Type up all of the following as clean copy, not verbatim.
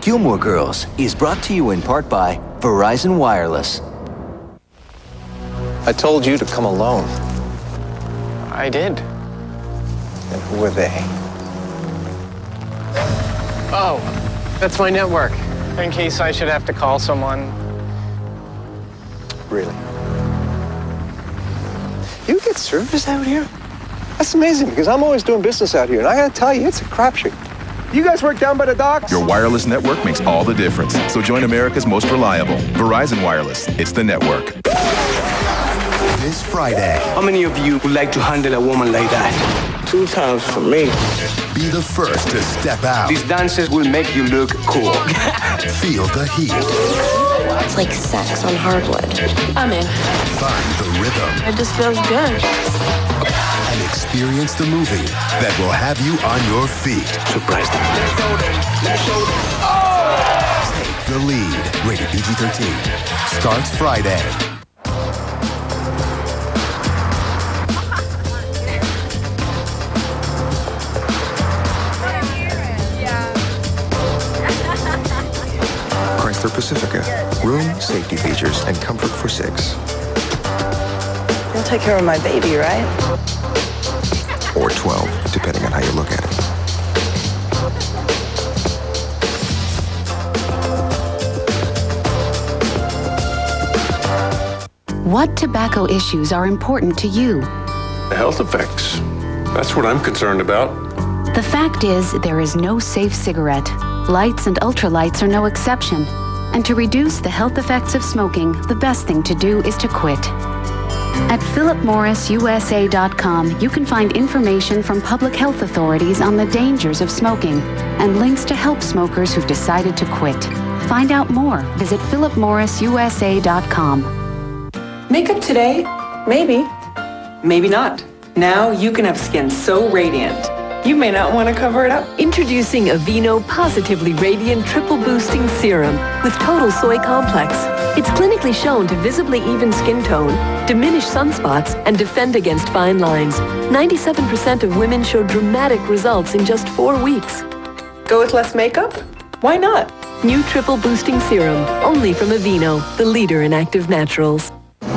Gilmore Girls is brought to you in part by Verizon Wireless. I told you to come alone. I did. And who are they? Oh, that's my network. In case I should have to call someone. Really? You get service out here? That's amazing, because I'm always doing business out here, and I gotta tell you, it's a crapshoot. You guys work down by the docks? Your wireless network makes all the difference. So join America's most reliable. Verizon Wireless. It's the network. This Friday. How many of you would like to handle a woman like that? 2 times for me. Be the first to step out. These dances will make you look cool. Feel the heat. It's like sex on hardwood. I'm in. Find the rhythm. It just feels good. And experience the movie that will have you on your feet. Surprise them. Take the lead. Rated PG-13. Starts Friday. Chrysler Pacifica. Room, safety features, and comfort for 6. You'll take care of my baby, right? Or 12, depending on how you look at it. What tobacco issues are important to you? The health effects. That's what I'm concerned about. The fact is, there is no safe cigarette. Lights and ultralights are no exception. And to reduce the health effects of smoking, the best thing to do is to quit. At philipmorrisusa.com, you can find information from public health authorities on the dangers of smoking and links to help smokers who've decided to quit. Find out more. Visit philipmorrisusa.com. Makeup today? Maybe. Maybe not. Now you can have skin so radiant, you may not want to cover it up. Introducing Aveeno Positively Radiant Triple Boosting Serum with Total Soy Complex. It's clinically shown to visibly even skin tone, diminish sunspots, and defend against fine lines. 97% of women show dramatic results in just 4 weeks. Go with less makeup? Why not? New Triple Boosting Serum, only from Aveeno, the leader in active naturals.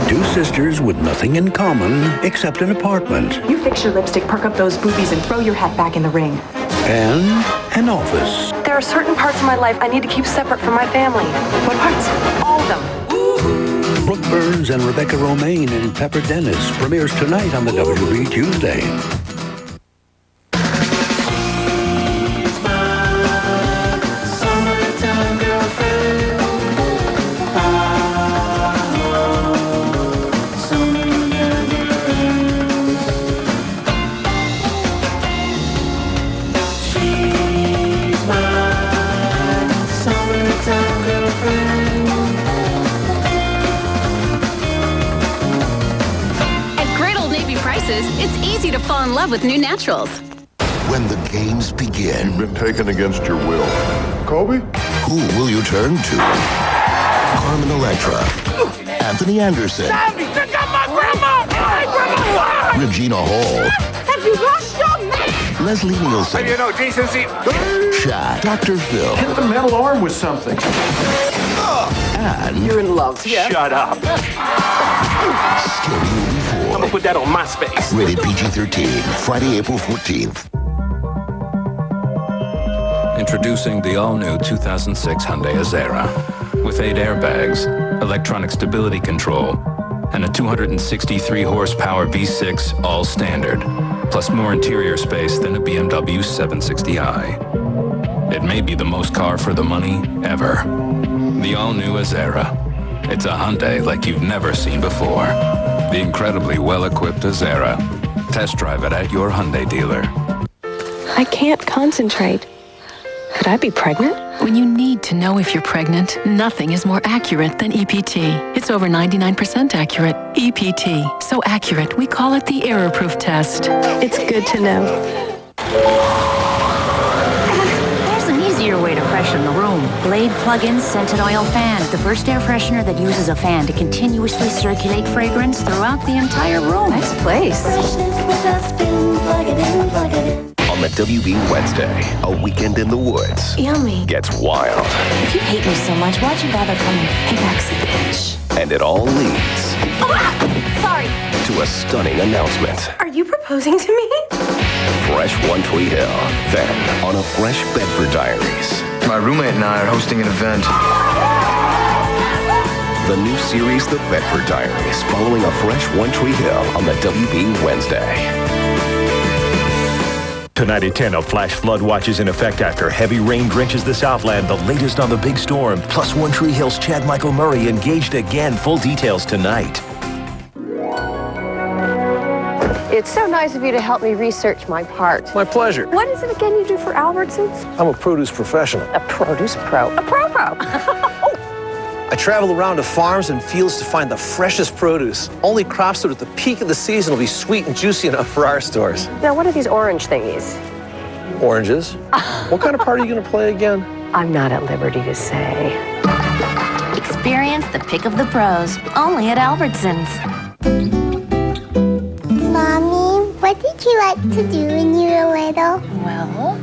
2 sisters with nothing in common except an apartment. You fix your lipstick, perk up those boobies, and throw your hat back in the ring. And an office. There are certain parts of my life I need to keep separate from my family. What parts? All of them. Brooke Burns and Rebecca Romaine in Pepper Dennis premieres tonight on the WB Tuesday. It's easy to fall in love with new naturals. When the games begin. You've been taken against your will. Kobe? Who will you turn to? Carmen Electra. Anthony Anderson. Sammy, pick up my grandma! My grandma! Regina Hall. Have you lost your man? Leslie Nielsen. Have you no decency? Shaq. Dr. Phil. Hit the metal arm with something. And you're in love. Yeah. Shut up. Scary Movie 4. I'm gonna put that on MySpace. Rated PG-13. Friday, April 14th. Introducing the all-new 2006 Hyundai Azera. With 8 airbags, electronic stability control, and a 263 horsepower V6 all standard, plus more interior space than a BMW 760i. It may be the most car for the money ever. The all-new Azera. It's a Hyundai like you've never seen before. The incredibly well-equipped Azera. Test drive it at your Hyundai dealer. I can't concentrate. Could I be pregnant? When you need to know if you're pregnant, nothing is more accurate than EPT. It's over 99% accurate. EPT. So accurate, we call it the error-proof test. It's good to know. There's an easier way to freshen the room. Glade Plug-in Scented Oil Fan. The first air freshener that uses a fan to continuously circulate fragrance throughout the entire room. Nice place. All on the WB Wednesday. A weekend in the woods Yummy. gets wild. If you hate me so much, why'd you bother coming? Hey, Maxie, bitch. And it all leads Sorry. to a stunning announcement. Are you proposing to me? Fresh One Tree Hill. Then on a fresh Bedford Diaries. My roommate and I are hosting an event. The new series, The Bedford Diaries, following a fresh One Tree Hill on the WB Wednesday. Tonight at 10, a flash flood watch is in effect after heavy rain drenches the Southland, the latest on the big storm. Plus One Tree Hill's Chad Michael Murray engaged again. Full details tonight. It's so nice of you to help me research my part. My pleasure. What is it again you do for Albertsons? I'm a produce professional. A produce pro. A pro. I travel around to farms and fields to find the freshest produce. Only crops that at the peak of the season will be sweet and juicy enough for our stores. Now, what are these orange thingies? Oranges? What kind of part are you going to play again? I'm not at liberty to say. Experience the pick of the pros, only at Albertsons. Mommy, what did you like to do when you were little? Well,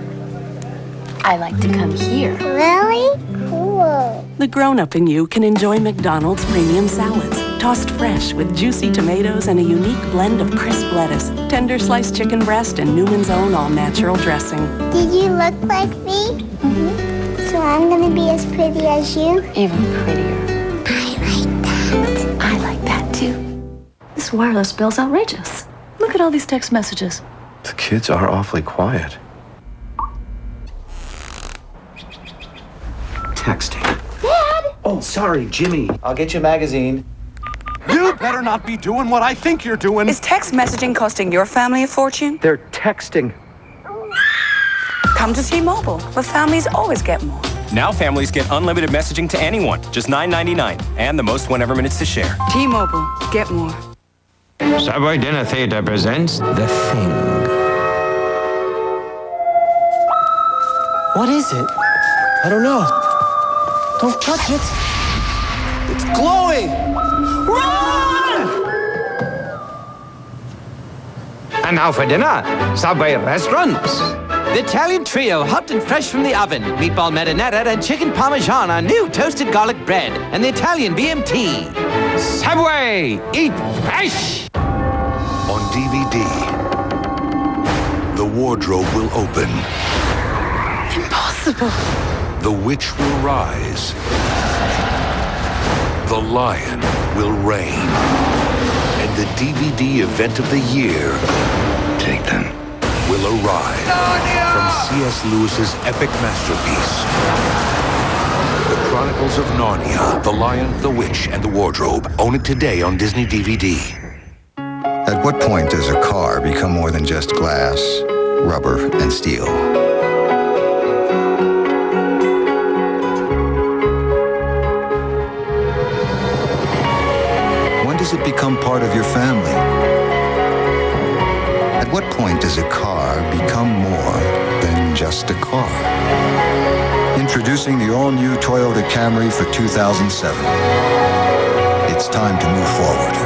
I like to come here. Really? Cool. The grown-up in you can enjoy McDonald's premium salads, tossed fresh with juicy tomatoes and a unique blend of crisp lettuce, tender sliced chicken breast, and Newman's Own all-natural dressing. Did you look like me? Mm-hmm. So I'm gonna be as pretty as you? Even prettier. I like that too. This wireless bill's outrageous. Look at all these text messages. The kids are awfully quiet. Texting. Dad! Oh, sorry, Jimmy. I'll get you a magazine. You better not be doing what I think you're doing. Is text messaging costing your family a fortune? They're texting. Come to T-Mobile, where families always get more. Now families get unlimited messaging to anyone, just $9.99, and the most whenever minutes to share. T-Mobile, get more. Subway Dinner Theater presents The Thing. What is it? I don't know. Don't touch it. It's glowing. Run! And now for dinner, Subway restaurants. The Italian trio, hot and fresh from the oven. Meatball marinara and chicken parmesan on new toasted garlic bread. And the Italian BMT. Subway, eat fresh! On DVD, the wardrobe will open. Impossible. The witch will rise. The lion will reign. And the DVD event of the year, take them, will arrive. From C.S. Lewis's epic masterpiece, The Chronicles of Narnia, The Lion, the Witch, and the Wardrobe. Own it today on Disney DVD. At what point does a car become more than just glass, rubber, and steel? When does it become part of your family? At what point does a car become more than just a car? Introducing the all-new Toyota Camry for 2007. It's time to move forward.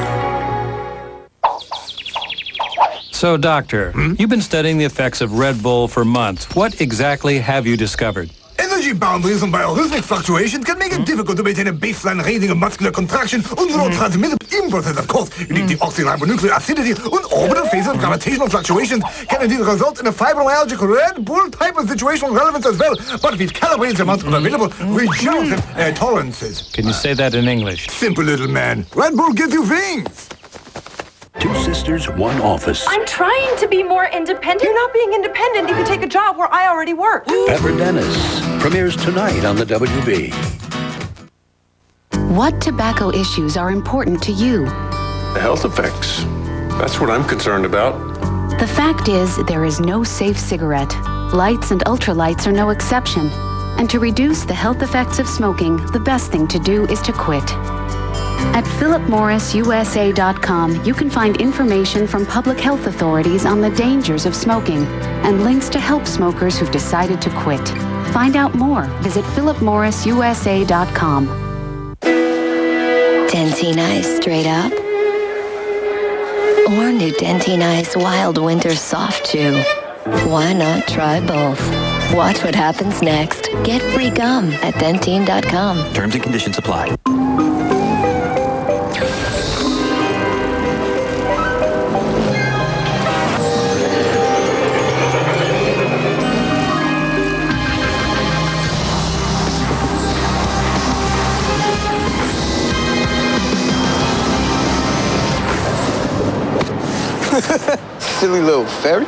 So, Doctor, you've been studying the effects of Red Bull for months. What exactly have you discovered? Energy boundaries and biorhythmic fluctuations can make it difficult to maintain a baseline rating of muscular contraction and neurotransmitter impulses. Of course, unique deoxyribonucleic acidity and orbital phases of gravitational fluctuations can indeed result in a fibromyalgic Red Bull type of situational relevance as well. But we've calibrated the amount of available regenerative tolerances. Can you say that in English? Simple little man. Red Bull gives you wings. Two sisters, one office. I'm trying to be more independent. You're not being independent if you take a job where I already work. Pepper Dennis premieres tonight on the WB. What tobacco issues are important to you? The health effects. That's what I'm concerned about. The fact is, there is no safe cigarette. Lights and ultralights are no exception. And to reduce the health effects of smoking, the best thing to do is to quit. At philipmorrisusa.com, you can find information from public health authorities on the dangers of smoking and links to help smokers who've decided to quit. Find out more. Visit philipmorrisusa.com. Dentine Ice Straight Up? Or new Dentine Ice Wild Winter Soft Chew? Why not try both? Watch what happens next. Get free gum at Dentyne.com. Terms and conditions apply. Silly little fairy.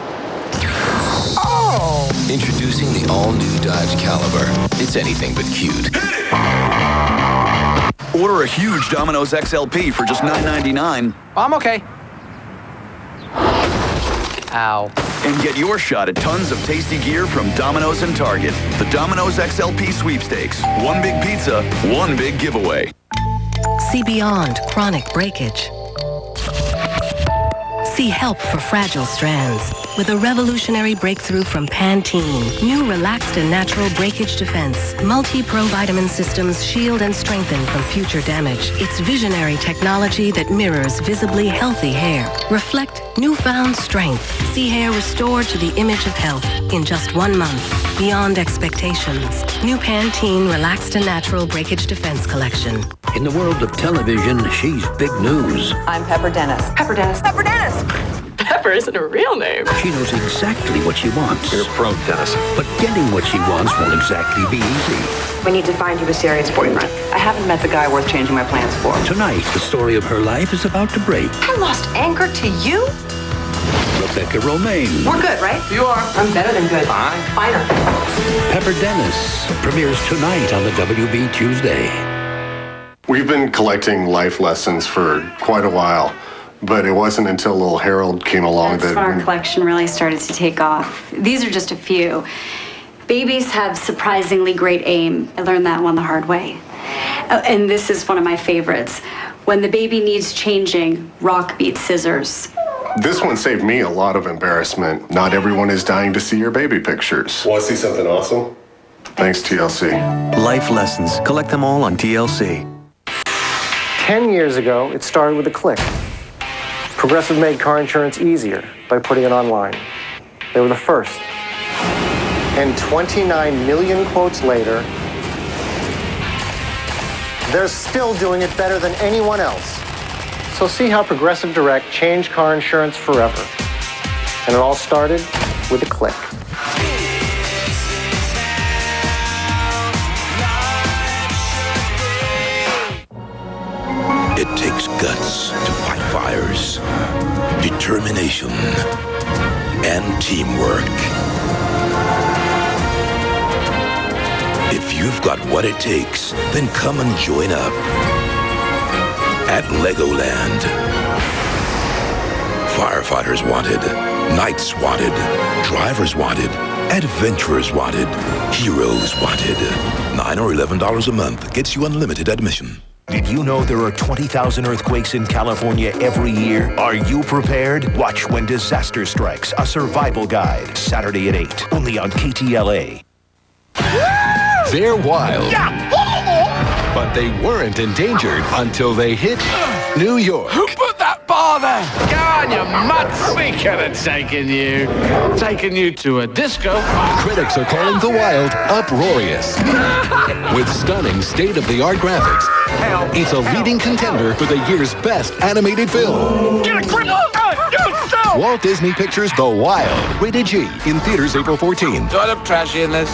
Oh! Introducing the all-new Dodge Caliber. It's anything but cute. Order a huge Domino's XLP for just $9.99. I'm okay. Ow. And get your shot at tons of tasty gear from Domino's and Target. The Domino's XLP sweepstakes. One big pizza, one big giveaway. See beyond chronic breakage. See help for fragile strands with a revolutionary breakthrough from Pantene. New relaxed and natural breakage defense. Multi-Pro vitamin systems shield and strengthen from future damage. It's visionary technology that mirrors visibly healthy hair. Reflect newfound strength. See hair restored to the image of health in just 1 month. Beyond expectations. New Pantene Relaxed and Natural Breakage Defense Collection. In the world of television, she's big news. I'm Pepper Dennis. Pepper Dennis. Pepper Dennis! Pepper isn't a real name. She knows exactly what she wants. You're pro, Dennis. But getting what she wants won't exactly be easy. We need to find you a serious boyfriend. I haven't met the guy worth changing my plans for. Tonight, the story of her life is about to break. I lost Anchor to you? Rebecca Romaine. We're good, right? You are. I'm better than good. Fine. Finer. Pepper Dennis premieres tonight on the WB Tuesday. We've been collecting life lessons for quite a while, but it wasn't until little Harold came along that our collection really started to take off. These are just a few. Babies have surprisingly great aim. I learned that one the hard way. And this is one of my favorites. When the baby needs changing, rock beats scissors. This one saved me a lot of embarrassment. Not everyone is dying to see your baby pictures. Want to see something awesome? Thanks, TLC. Life lessons. Collect them all on TLC. 10 years ago, it started with a click. Progressive made car insurance easier by putting it online. They were the first. And 29 million quotes later, they're still doing it better than anyone else. So see how Progressive Direct changed car insurance forever. And it all started with a click. It takes guts to fight fires, determination, and teamwork. If you've got what it takes, then come and join up at Legoland. Firefighters wanted, knights wanted, drivers wanted, adventurers wanted, heroes wanted. $9 or $11 a month gets you unlimited admission. Did you know there are 20,000 earthquakes in California every year? Are you prepared? Watch When Disaster Strikes, a survival guide. Saturday at 8, only on KTLA. They're wild. But they weren't endangered until they hit New York. Who put that bar there? Go on, you mutts. We could have taken you to a disco. Critics are calling The Wild uproarious. With stunning state-of-the-art graphics, it's a leading contender for the year's best animated film. Get a grip! Walt Disney Pictures' The Wild. Rated G. In theaters April 14. Do I look trashy in this?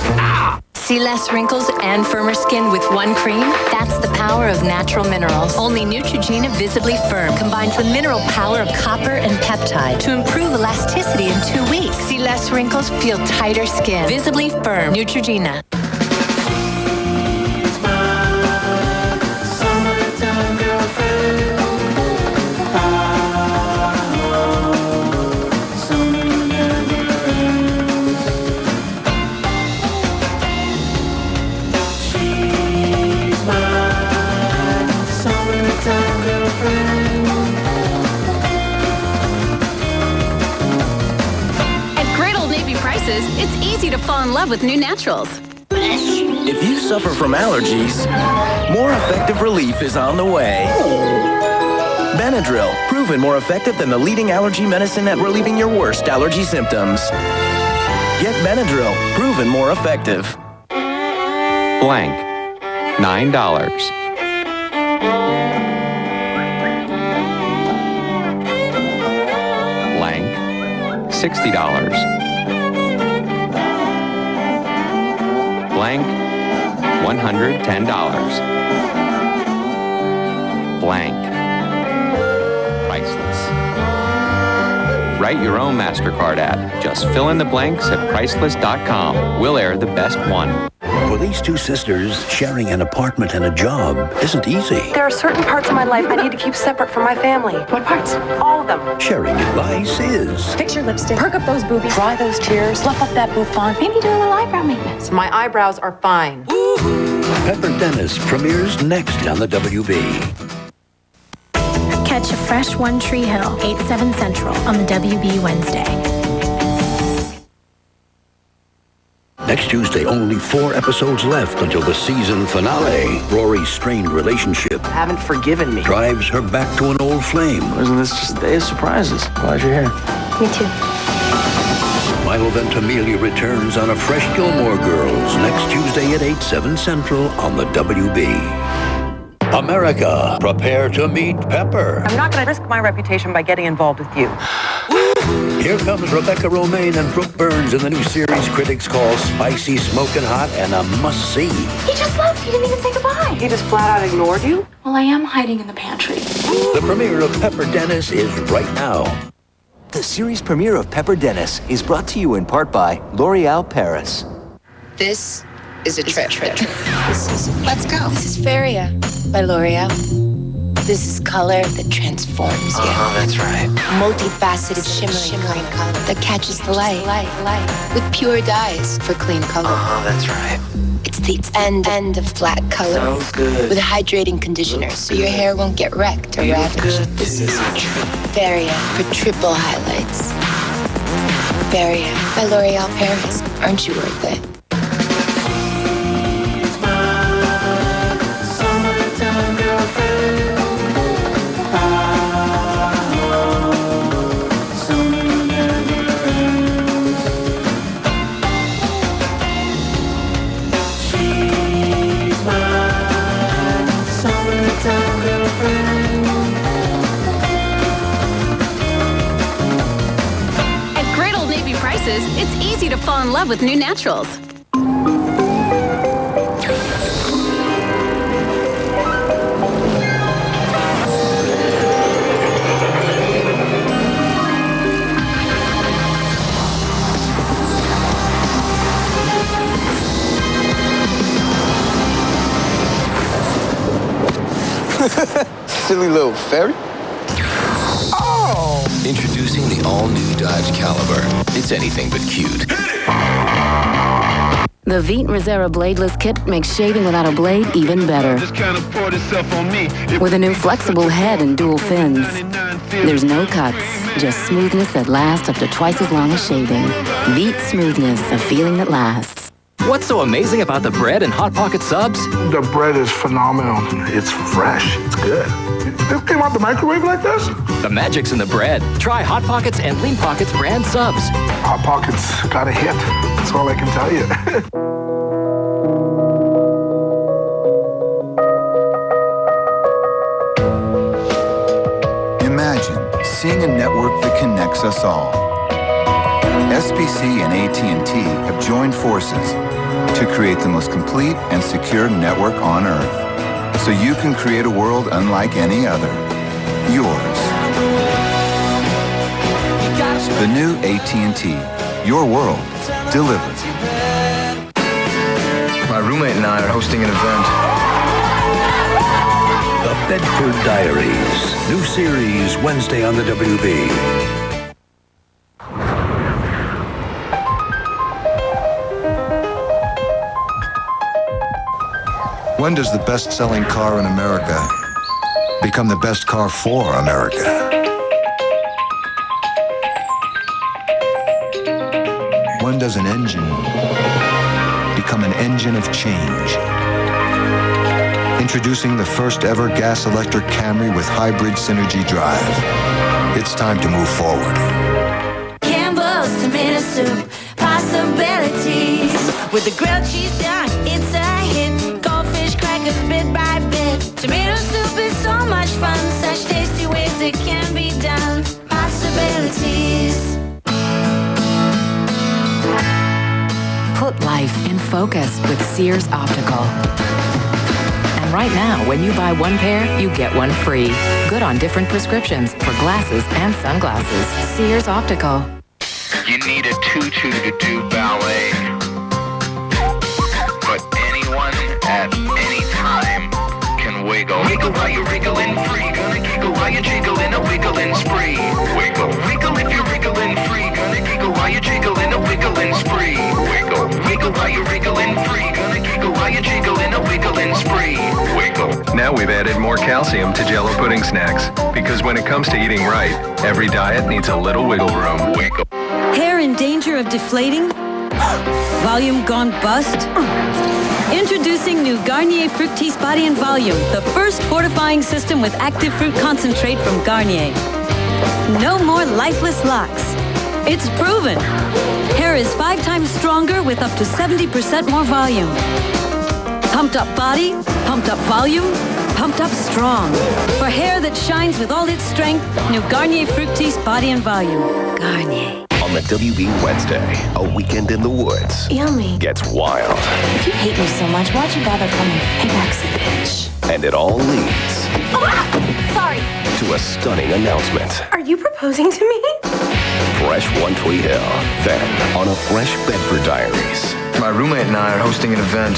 See less wrinkles and firmer skin with one cream? That's the power of natural minerals. Only Neutrogena Visibly Firm combines the mineral power of copper and peptide to improve elasticity in 2 weeks. See less wrinkles, feel tighter skin. Visibly Firm. Neutrogena. It's easy to fall in love with new naturals. If you suffer from allergies, more effective relief is on the way. Benadryl, proven more effective than the leading allergy medicine at relieving your worst allergy symptoms. Get Benadryl, proven more effective. Blank, $9. Blank, $60. Blank, $110. Blank, priceless. Write your own MasterCard ad. Just fill in the blanks at priceless.com. We'll air the best one. For these two sisters, sharing an apartment and a job isn't easy. There are certain parts of my life I need to keep separate from my family. What parts? All of them. Sharing advice is... Fix your lipstick. Perk up those boobies. Dry those tears. Fluff up that bouffant. Maybe do a little eyebrow maintenance. My eyebrows are fine. Pepper Dennis premieres next on the WB. Catch a fresh One Tree Hill, 8/7 Central on the WB Wednesday. Next Tuesday, only 4 episodes left until the season finale. Rory's strained relationship Haven't forgiven me. drives her back to an old flame. Isn't this just a day of surprises? Glad you're here. Me too. Milo Ventimiglia returns on a fresh Gilmore Girls next Tuesday at 8/7 Central on the WB. America, prepare to meet Pepper. I'm not going to risk my reputation by getting involved with you. Here comes Rebecca Romaine and Brooke Burns in the new series critics call Spicy, Smoking Hot, and a must-see. He just left. He didn't even say goodbye. He just flat out ignored you? Well, I am hiding in the pantry. The premiere of Pepper Dennis is right now. The series premiere of Pepper Dennis is brought to you in part by L'Oréal Paris. This is a trip. Let's go. This is Feria by L'Oréal. This is color that transforms you. That's right. Multifaceted, shimmering color that catches the light. With pure dyes for clean color. That's right. It's the end of flat color. So good. With hydrating conditioners so your hair won't get wrecked or ravaged. This is a trip. Feria for triple highlights. Feria by L'Oréal Paris. Aren't you worth it? At Great Old Navy prices, it's easy to fall in love with new naturals. Silly little fairy. Oh! Introducing the all-new Dodge Caliber. It's anything but cute. The Veet Reserva bladeless kit makes shaving without a blade even better. Just kind of poured itself on me. With a new flexible head and dual fins. There's no cuts, just smoothness that lasts up to twice as long as shaving. Veet Smoothness, a feeling that lasts. What's so amazing about the bread and Hot Pocket subs? The bread is phenomenal. It's fresh. It's good. This came out the microwave like this? The magic's in the bread. Try Hot Pockets and Lean Pockets brand subs. Hot Pockets got a hit. That's all I can tell you. Imagine seeing a network that connects us all. SBC and AT&T have joined forces to create the most complete and secure network on Earth, so you can create a world unlike any other. Yours. The new AT&T. Your world. Delivered. My roommate and I are hosting an event. The Bedford Diaries. New series Wednesday on the WB. When does the best-selling car in America become the best car for America? When does an engine become an engine of change? Introducing the first ever gas-electric Camry with hybrid Synergy drive. It's time to move forward. Campbell's tomato soup, pasta possibilities. With the grilled cheese dunk, it's a hit. Goldfish crackers bit by bit. Tomato soup is so much fun. Such tasty ways it can be done. Possibilities. Put life in focus with Sears Optical. And right now, when you buy one pair, you get one free. Good on different prescriptions for glasses and sunglasses. Sears Optical. You need a tutu to do ballet. But anyone at any time can wiggle. Wiggle while you're wriggling free. Gonna giggle while you're jiggling a wiggling spree. Wiggle, wiggle if you're wriggling free. Gonna giggle while you're jiggling a wiggling spree. Wiggle, wiggle while you're wriggling free. Gonna giggle while you're jiggling a wiggling spree. Wiggle. Now we've added more calcium to Jell-O pudding snacks. Because when it comes to eating right, every diet needs a little wiggle room. Wiggle. Hair in danger of deflating? Volume gone bust? Introducing new Garnier Fructis Body and Volume, the first fortifying system with active fruit concentrate from Garnier. No more lifeless locks. It's proven. Hair is 5 times stronger with up to 70% more volume. Pumped up body, pumped up volume, pumped up strong. For hair that shines with all its strength, new Garnier Fructis Body and Volume. Garnier. On the WB Wednesday, a weekend in the woods Yummy. gets wild. If you hate me so much, why'd you bother coming? Payback's a bitch. And it all leads Sorry. to a stunning announcement. Are you proposing to me? Fresh One Tree Hill. Then, on a fresh Bedford Diaries. My roommate and I are hosting an event.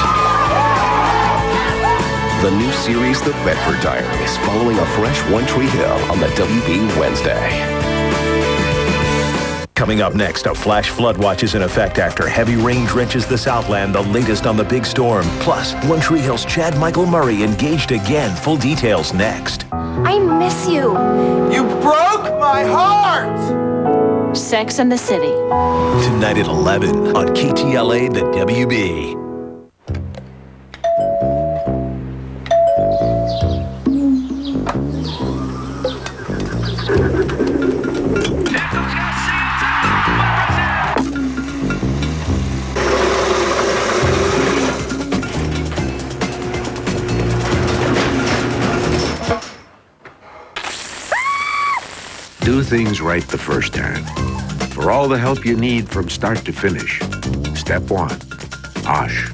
The new series, The Bedford Diaries, following a fresh One Tree Hill on the WB Wednesday. Coming up next, a flash flood watch is in effect after heavy rain drenches the Southland, the latest on the big storm. Plus, One Tree Hill's Chad Michael Murray engaged again. Full details next. I miss you. You broke my heart! Sex and the City. Tonight at 11 on KTLA, the WB. Do things right the first time. For all the help you need from start to finish. Step 1. Osh.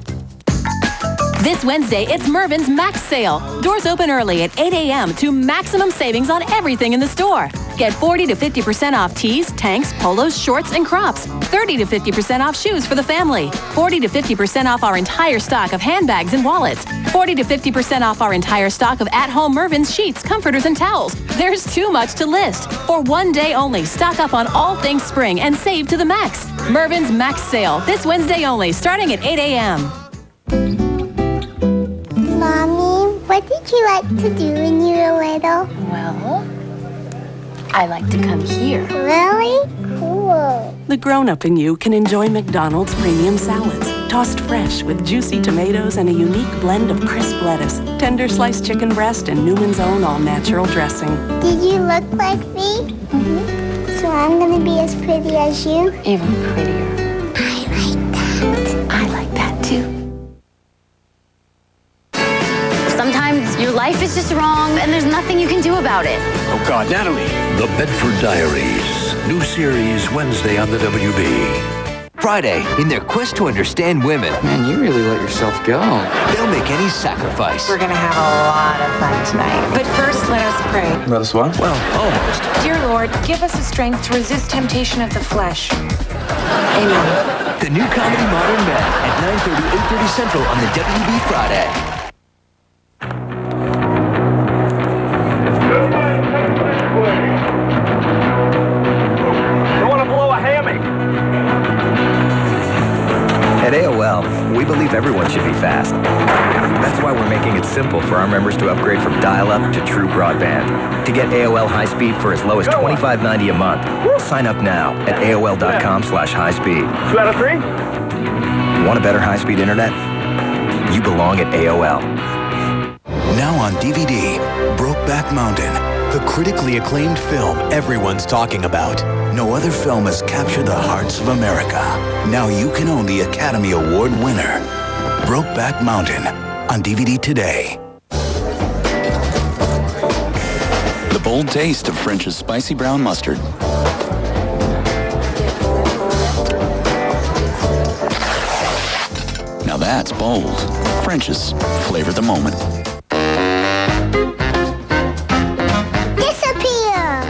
This Wednesday, it's Mervyn's Max Sale. Doors open early at 8 a.m. to maximum savings on everything in the store. Get 40 to 50% off tees, tanks, polos, shorts, and crops. 30 to 50% off shoes for the family. 40 to 50% off our entire stock of handbags and wallets. 40 to 50% off our entire stock of at-home Mervyn's sheets, comforters, and towels. There's too much to list. For one day only, stock up on all things spring and save to the max. Mervyn's Max Sale, this Wednesday only, starting at 8 a.m. Mommy, what did you like to do when you were little? Well, I like to come here. Really? Cool. The grown-up in you can enjoy McDonald's premium salads, tossed fresh with juicy tomatoes and a unique blend of crisp lettuce, tender sliced chicken breast, and Newman's Own all-natural dressing. Did you look like me? Mm-hmm. So I'm gonna be as pretty as you? Even prettier. I like that. I like that too. Sometimes your life is just wrong and there's nothing you can do about it. Oh God, Natalie. The Bedford Diaries. New series Wednesday on the WB. Friday, in their quest to understand women. Man, you really let yourself go. They'll make any sacrifice. We're gonna have a lot of fun tonight. But first, let us pray. Let us what? Well, almost. Dear Lord, give us the strength to resist temptation of the flesh. Amen. The new comedy Modern Men at 9:30, 8:30 Central on the WB Friday. At AOL, we believe everyone should be fast. That's why we're making it simple for our members to upgrade from dial-up to true broadband. To get AOL high-speed for as low as $25.90 a month, sign up now at AOL.com/highspeed. 2 out of 3? Want a better high-speed internet? You belong at AOL. Now on DVD, Brokeback Mountain. the critically acclaimed film everyone's talking about. No other film has captured the hearts of America. Now you can own the Academy Award winner, Brokeback Mountain, on DVD today. The bold taste of French's spicy brown mustard. Now that's bold. French's. Flavor the moment. Disappear!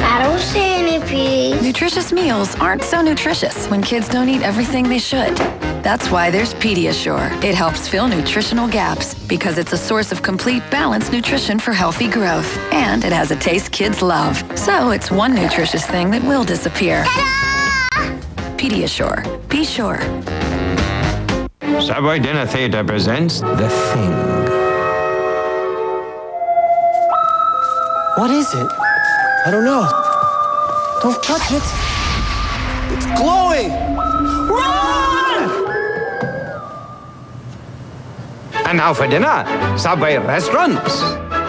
I don't see any peas. Nutritious meals aren't so nutritious when kids don't eat everything they should. That's why there's Pediasure. It helps fill nutritional gaps because it's a source of complete, balanced nutrition for healthy growth. And it has a taste kids love. So it's one nutritious thing that will disappear. Pediasure. Be sure. Subway Dinner Theater presents The Thing. What is it? I don't know. Don't touch it. It's glowing. Run! And now for dinner, Subway restaurants.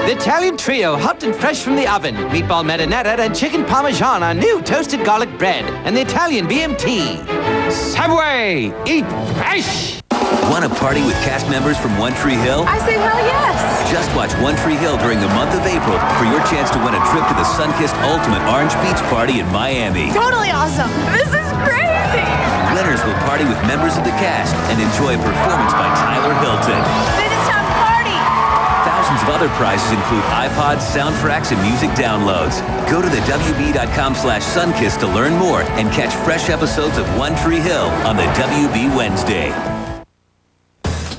The Italian trio, hot and fresh from the oven. Meatball marinara and chicken parmesan on new toasted garlic bread. And the Italian BMT. Subway, eat fresh. Want to party with cast members from One Tree Hill? I say hell yes. Just watch One Tree Hill during the month of April for your chance to win a trip to the sun-kissed Ultimate Orange Beach Party in Miami. Totally awesome. This is crazy. Winners will party with members of the cast and enjoy a performance by Tyler Hilton. Then it's time to party. Thousands of other prizes include iPods, soundtracks, and music downloads. Go to the WB.com/Sunkiss to learn more and catch fresh episodes of One Tree Hill on the WB Wednesday.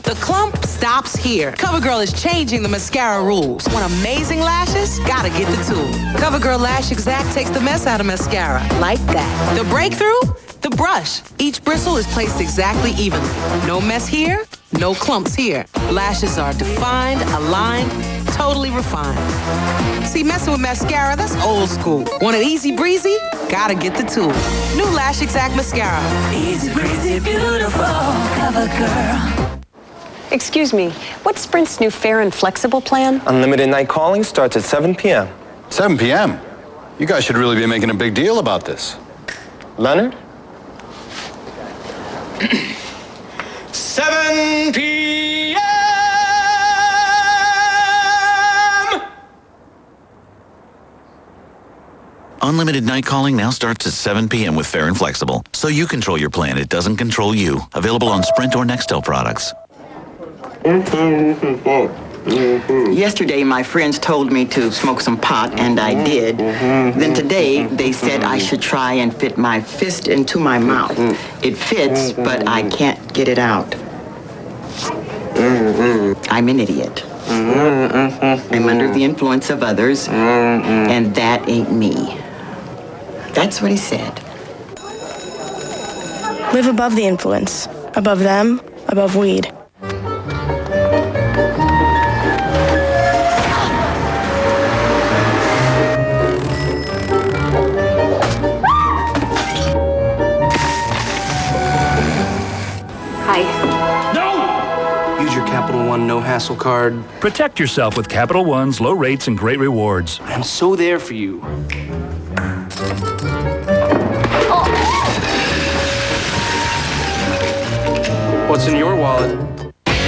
The clump stops here. CoverGirl is changing the mascara rules. Want amazing lashes? Gotta get the tool. CoverGirl Lash Exact takes the mess out of mascara. Like that. The breakthrough? The brush. Each bristle is placed exactly evenly. No mess here, no clumps here. Lashes are defined, aligned, totally refined. See, messing with mascara, that's old school. Want it easy breezy? Gotta get the tool. New Lash Exact Mascara. Easy breezy, beautiful. CoverGirl. Excuse me, what's Sprint's new fair and flexible plan? Unlimited night calling starts at 7 p.m. 7 p.m.? You guys should really be making a big deal about this. Leonard? 7 p.m. Unlimited night calling now starts at 7 p.m. with Fair and Flexible. So you control your plan. It doesn't control you. Available on Sprint or Nextel products. Yesterday, my friends told me to smoke some pot, and I did. Then today, they said I should try and fit my fist into my mouth. It fits, but I can't get it out. I'm an idiot. I'm under the influence of others, and that ain't me. That's what he said. Live above the influence. Above them, above weed. Use your Capital One no-hassle card. Protect yourself with Capital One's low rates and great rewards. I'm so there for you. What's in your wallet?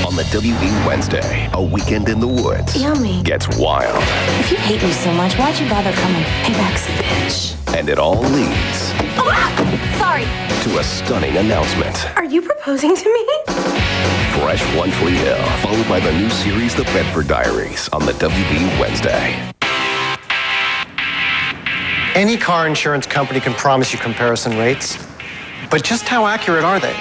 On the WB Wednesday, a weekend in the woods Yummy. gets wild. If you hate me so much, why'd you bother coming? Payback's a bitch. And it all leads Sorry. to a stunning announcement. Are you proposing to me? Fresh One Tree Hill, followed by the new series The Bedford Diaries on the WB Wednesday. Any car insurance company can promise you comparison rates, but just how accurate are they?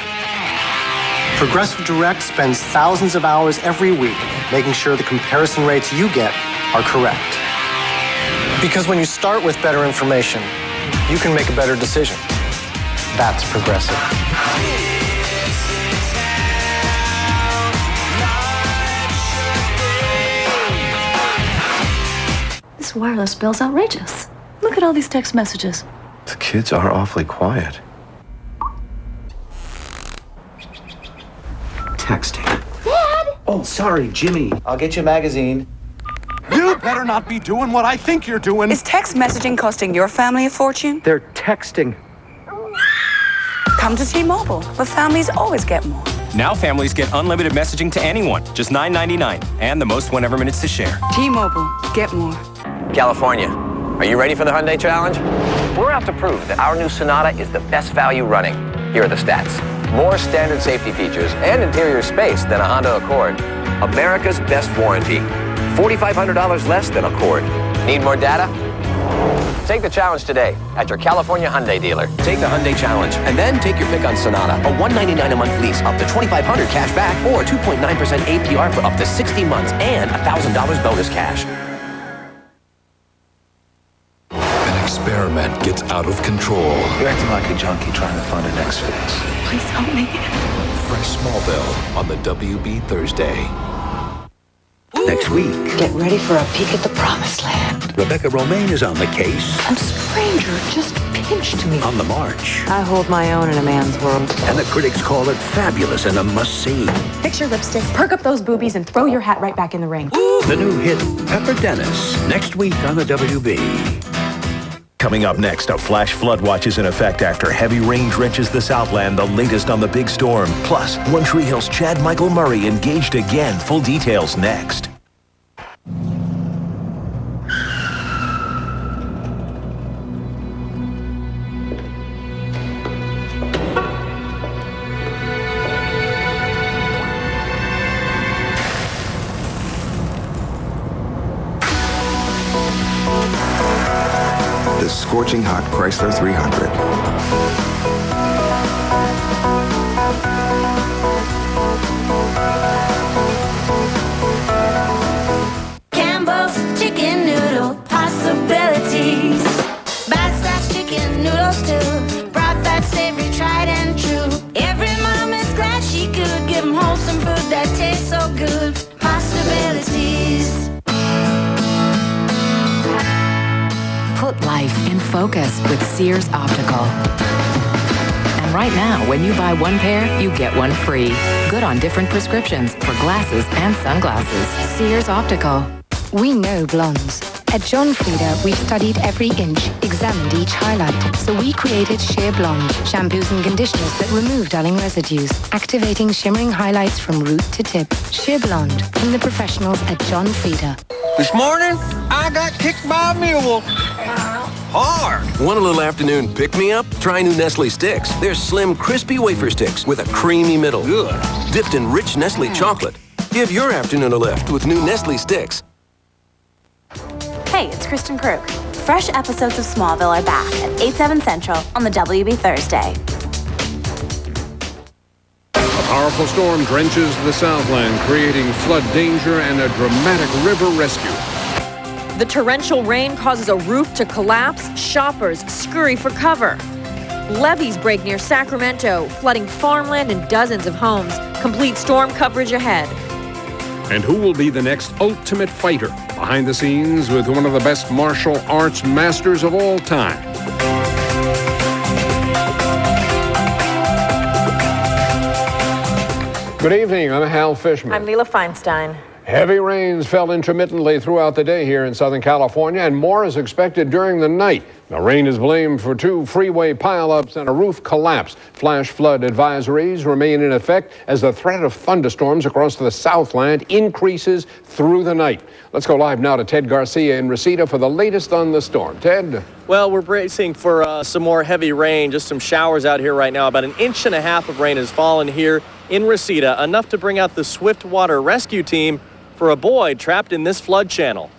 Progressive Direct spends thousands of hours every week making sure the comparison rates you get are correct. Because when you start with better information, you can make a better decision. That's Progressive. This wireless bill's outrageous. Look at all these text messages. The kids are awfully quiet. Texting. Dad! Oh, sorry, Jimmy. I'll get you a magazine. You better not be doing what I think you're doing. Is text messaging costing your family a fortune? They're texting. Come to T-Mobile, where families always get more. Now families get unlimited messaging to anyone, just $9.99, and the most whenever minutes to share. T-Mobile, get more. California, are you ready for the Hyundai Challenge? We're out to prove that our new Sonata is the best value running. Here are the stats. More standard safety features and interior space than a Honda Accord. America's best warranty. $4,500 less than Accord. Need more data? Take the challenge today at your California Hyundai dealer. Take the Hyundai Challenge and then take your pick on Sonata. A $199 a month lease up to $2,500 cash back or 2.9% APR for up to 60 months and $1,000 bonus cash. An experiment gets out of control. You're acting like a junkie trying to fund an next fix. Please help me. Fresh Smallville on the WB Thursday. Next week, Get ready for a peek at the promised land. Rebecca Romaine is on the case. A stranger just pinched me. On the march. I hold my own in a man's world. And the critics call it fabulous and a must-see. Fix your lipstick, perk up those boobies, and throw your hat right back in the ring. The new hit, Pepper Dennis, next week on the WB. Coming up next, a flash flood watch is in effect after heavy rain drenches the Southland, the latest on the big storm. Plus, One Tree Hill's Chad Michael Murray engaged again. Full details next. The scorching hot Chrysler 300. Campbell's chicken noodle possibilities. Backslash chicken noodles too. Broad fat savory, tried and true. Every mom is glad she could give 'em wholesome food that tastes so good. Possibilities. Put life in focus with Sears Optical. And right now, when you buy one pair, you get one free. Good on different prescriptions for glasses and sunglasses. Sears Optical. We know blondes. At John Frieda, we've studied every inch, examined each highlight. So we created Sheer Blonde, shampoos and conditioners that remove dulling residues, activating shimmering highlights from root to tip. Sheer Blonde, from the professionals at John Frieda. This morning, I got kicked by a mule. Hard. Want a little afternoon pick-me-up? Try new Nestle Sticks. They're slim, crispy wafer sticks with a creamy middle. Good. Dipped in rich Nestle chocolate. Give your afternoon a lift with new Nestle Sticks. Hey, it's Kristen Krug. Fresh episodes of Smallville are back at 8/7 Central on the WB Thursday. A powerful storm drenches the Southland, creating flood danger and a dramatic river rescue. The torrential rain causes a roof to collapse. Shoppers scurry for cover. Levees break near Sacramento, flooding farmland and dozens of homes. Complete storm coverage ahead. And who will be the next ultimate fighter? Behind the scenes with one of the best martial arts masters of all time. Good evening, I'm Hal Fishman. I'm Leila Feinstein. Heavy rains fell intermittently throughout the day here in Southern California, and more is expected during the night. The rain is blamed for 2 freeway pileups and a roof collapse. Flash flood advisories remain in effect as the threat of thunderstorms across the Southland increases through the night. Let's go live now to Ted Garcia in Reseda for the latest on the storm. Ted? Well, we're bracing for some more heavy rain, just some showers out here right now. About 1.5 inches of rain has fallen here in Reseda, enough to bring out the Swiftwater Rescue Team for a boy trapped in this flood channel.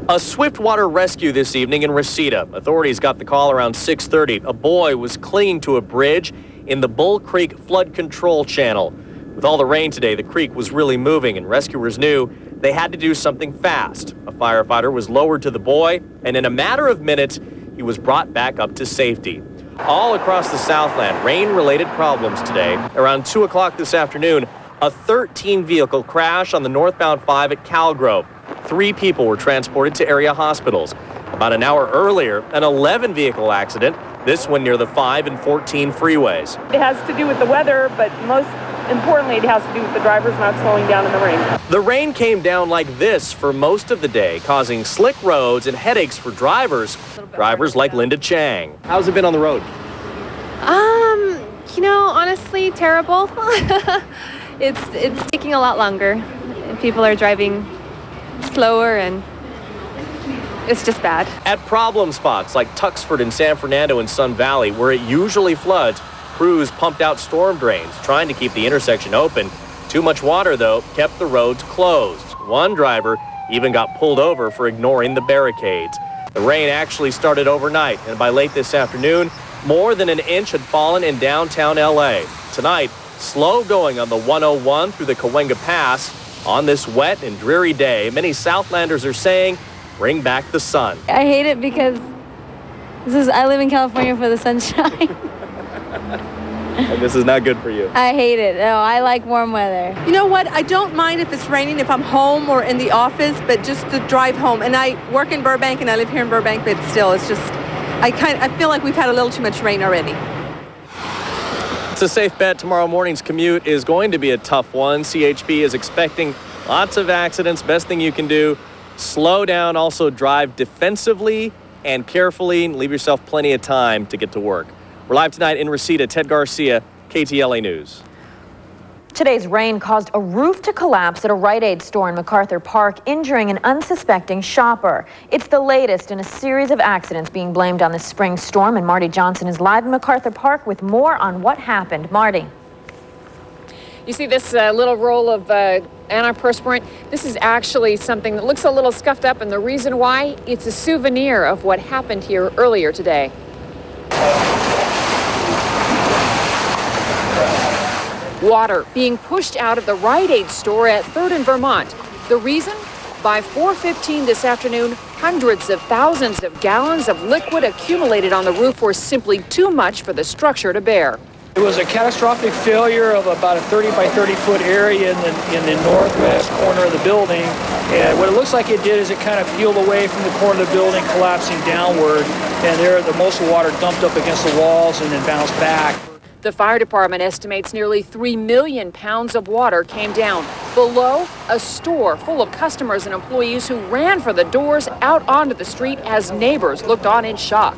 A swiftwater rescue this evening in Reseda. Authorities got the call around 6:30. A boy was clinging to a bridge in the Bull Creek flood control channel. With all the rain today, the creek was really moving, and rescuers knew they had to do something fast. A firefighter was lowered to the boy, and in a matter of minutes, he was brought back up to safety. All across the Southland, rain-related problems today. Around 2 o'clock this afternoon, a 13-vehicle crash on the northbound 5 at Calgrove. 3 people were transported to area hospitals. About an hour earlier, an 11-vehicle accident This one near the 5 and 14 freeways. It has to do with the weather, but most importantly, it has to do with the drivers not slowing down in the rain. The rain came down like this for most of the day, causing slick roads and headaches for drivers like Linda Chang. How's it been on the road? You know, honestly, terrible. It's taking a lot longer. People are driving slower and it's just bad. At problem spots like Tuxford and San Fernando and Sun Valley, where it usually floods, crews pumped out storm drains, trying to keep the intersection open. Too much water, though, kept the roads closed. One driver even got pulled over for ignoring the barricades. The rain actually started overnight, and by late this afternoon, more than an inch had fallen in downtown LA. Tonight, slow going on the 101 through the Cahuenga Pass. On this wet and dreary day, many Southlanders are saying, bring back the sun. I hate it because I live in California for the sunshine. And this is not good for you. I hate it. No, I like warm weather. You know what? I don't mind if it's raining if I'm home or in the office, but just to drive home. And I work in Burbank and I live here in Burbank, but still, it's just, I feel like we've had a little too much rain already. It's a safe bet. Tomorrow morning's commute is going to be a tough one. CHP is expecting lots of accidents. Best thing you can do, slow down. Also drive defensively and carefully and leave yourself plenty of time to get to work. We're live tonight in Reseda. Ted Garcia, KTLA News. Today's rain caused a roof to collapse at a Rite Aid store in MacArthur Park, injuring an unsuspecting shopper. It's the latest in a series of accidents being blamed on this spring storm, and Marty Johnson is live in MacArthur Park with more on what happened. Marty. You see this little roll of antiperspirant? This is actually something that looks a little scuffed up, and the reason why, it's a souvenir of what happened here earlier today. Water being pushed out of the Rite Aid store at 3rd and Vermont. The reason? By 4:15 this afternoon, hundreds of thousands of gallons of liquid accumulated on the roof were simply too much for the structure to bear. It was a catastrophic failure of about a 30 by 30 foot area in the northwest corner of the building. And what it looks like it did is it kind of peeled away from the corner of the building, collapsing downward. And there, the most of the water dumped up against the walls and then bounced back. The fire department estimates nearly 3 million pounds of water came down below a store full of customers and employees who ran for the doors out onto the street as neighbors looked on in shock.